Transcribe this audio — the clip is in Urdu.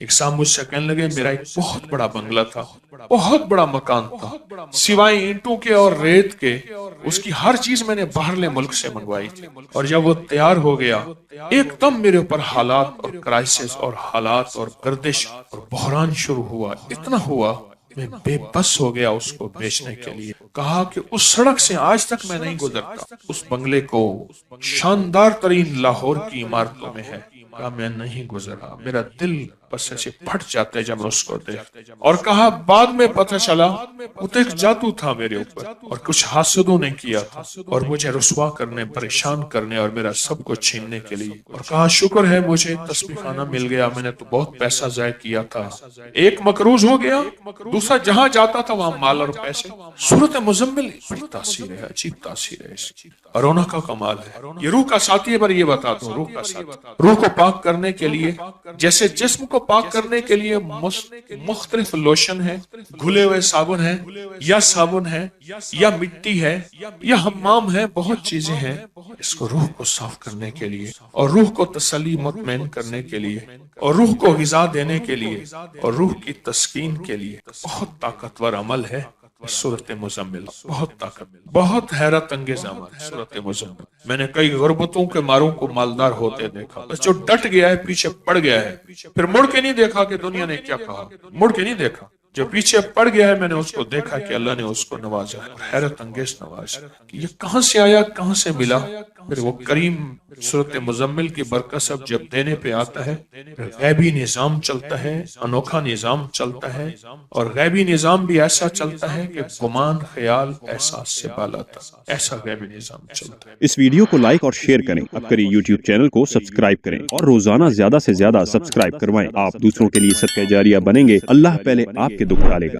ایک صاحب مجھ سے کہنے لگے میرا ایک بہت بڑا بنگلہ تھا، بہت بڑا مکان تھا، سوائے اینٹوں کے اور ریت کے اس کی ہر چیز میں نے باہرلے ملک سے منگوائی تھی، اور جب وہ تیار ہو گیا ایک دم میرے اوپر حالات اور کرائسس اور حالات اور گردش اور بحران شروع ہوا، اتنا ہوا میں بے بس ہو گیا اس کو بیچنے کے لیے۔ کہا کہ اس سڑک سے آج تک میں نہیں گزرتا، اس بنگلے کو شاندار ترین لاہور کی عمارتوں میں ہے، کہا میں نہیں گزرا، میرا دل بس ایسے پھٹ جاتے جب میں اس کو دیکھتے۔ اور کہا بعد میں پتہ چلا وہ تو ایک جادو تھا میرے اوپر، اور کچھ حاسدوں نے کیا تھا اور مجھے رسوا کرنے، پریشان کرنے اور میرا سب کچھ چھیننے کے لیے۔ اور کہا شکر ہے مجھے تسبیح خانہ مل گیا، میں نے تو بہت پیسہ ضائع کیا تھا، ایک مقروض ہو گیا، دوسرا جہاں جاتا تھا وہاں مال اور پیسے۔ سورۃ مزمل بڑی تاثیر ہے، عجیب تاثیر ہے اس کی، رونق کا کمال ہے۔ یہ روح کا ساتھی ہے، پر یہ بتا دوں روح کا ساتھی، روح کو پاک کرنے کے لیے جیسے جسم کو پاک کرنے کے لیے مختلف لوشن ہے، گھلے ہوئے صابن ہے، یا صابن ہے، یا مٹی ہے، یا حمام ہے، بہت چیزیں ہیں، اس کو روح کو صاف کرنے کے لیے اور روح کو تسلی مطمئن کرنے کے لیے اور روح کو غذا دینے کے لیے اور روح کی تسکین کے لیے بہت طاقتور عمل ہے سورۃ مزمل، بہت طاقت، بہت حیرت انگیز عمل ہے سورۃ مزمل۔ میں نے کئی غربتوں کے ماروں کو مالدار ہوتے دیکھا، بس جو ڈٹ گیا ہے پیچھے پڑ گیا ہے، پھر مڑ کے نہیں دیکھا کہ دنیا نے کیا کہا، مڑ کے نہیں دیکھا، جو پیچھے پڑ گیا ہے میں نے اس کو دیکھا کہ اللہ نے اس کو نوازا ہے، حیرت انگیز نوازا کہ یہ کہاں سے آیا، کہاں سے ملا۔ پھر وہ کریم سورۃ مزمل کی برکت سب جب دینے پہ آتا ہے، پھر غیبی نظام چلتا ہے، انوکھا نظام چلتا ہے، اور غیبی نظام بھی ایسا چلتا ہے کہ گمان خیال احساس سے بالا تھا، ایسا غیبی نظام چلتا ہے۔ اس ویڈیو کو لائک اور شیئر کریں، اب کری یوٹیوب چینل کو سبسکرائب کریں اور روزانہ زیادہ سے زیادہ سبسکرائب کروائیں۔ آپ دوسروں کے لیے صدقہ جاریہ بنیں گے، اللہ پہلے آپ کے دکھ ٹالے گا۔